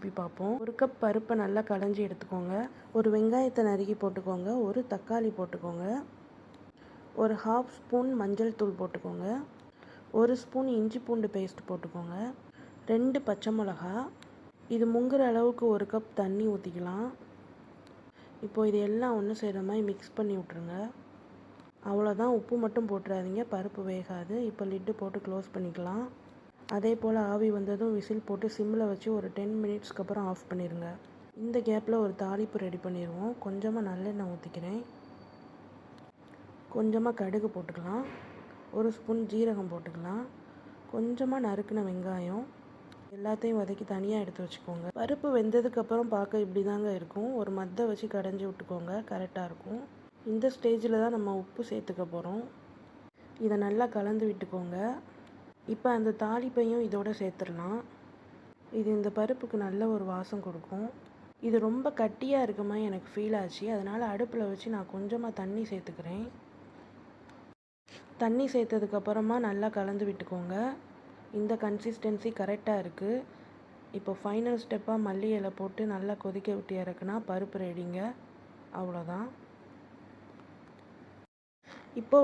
Recipe பார்ப்போம். ஒரு cup பருப்பை நல்லா களைஞ்சி எடுத்துக்கோங்க. ஒரு வெங்காயத்தை நறுக்கி போட்டுக்கோங்க. ஒரு தக்காளி போட்டுக்கோங்க. ஒரு 1/2 ஸ்பூன் மஞ்சள் தூள் போட்டுக்கோங்க. 1 ஸ்பூன் இஞ்சி பூண்டு பேஸ்ட் போட்டுக்கோங்க. 2 பச்சை மிளகா. இது முங்குற அளவுக்கு 1 கப் தண்ணி ஊற்றிக்கலாம். இப்போது இது எல்லாம் ஒன்று சேர்கிற மாதிரி மிக்ஸ் பண்ணி விட்ருங்க. அவ்வளோதான், உப்பு மட்டும் போட்டுறாதீங்க, பருப்பு வேகாது. இப்போ லிட்டு போட்டு க்ளோஸ் பண்ணிக்கலாம். அதே போல் ஆவி வந்ததும் விசில் போட்டு சிம்மில் வச்சு ஒரு 10 மினிட்ஸ்க்கு அப்புறம் ஆஃப் பண்ணிடுங்க. இந்த கேப்பில் ஒரு தாளிப்பு ரெடி பண்ணிடுவோம். கொஞ்சமாக நல்லெண்ணெய் ஊற்றிக்கிறேன். கொஞ்சமாக கடுகு போட்டுக்கலாம். 1 ஸ்பூன் ஜீரகம் போட்டுக்கலாம். கொஞ்சமாக நறுக்கின வெங்காயம். எல்லாத்தையும் வதக்கி தனியாக எடுத்து வச்சுக்கோங்க. பருப்பு வெந்ததுக்கப்புறம் பார்க்க இப்படி தாங்க இருக்கும். ஒரு மத்தை வச்சு கடைஞ்சி விட்டுக்கோங்க, கரெக்டாக இருக்கும். இந்த ஸ்டேஜில் தான் நம்ம உப்பு சேர்த்துக்க போகிறோம். இதை நல்லா கலந்து விட்டுக்கோங்க. இப்போ அந்த தாளிப்பையும் இதோடு சேர்த்துடலாம். இது இந்த பருப்புக்கு நல்ல ஒரு வாசம் கொடுக்கும். இது ரொம்ப கட்டியாக இருக்க மாதிரி எனக்கு ஃபீல் ஆச்சு. அதனால் அடுப்பில் வச்சு நான் கொஞ்சமாக தண்ணி சேர்த்துக்கிறேன். தண்ணி சேர்த்ததுக்கப்புறமா நல்லா கலந்து விட்டுக்கோங்க. இந்த கன்சிஸ்டன்சி கரெக்டாக இருக்குது. இப்போ ஃபைனல் ஸ்டெப்பாக மல்லி இலை போட்டு நல்லா கொதிக்க விட்டு இறக்குனா பருப்பு ரெடிங்க. அவ்வளோதான். இப்போ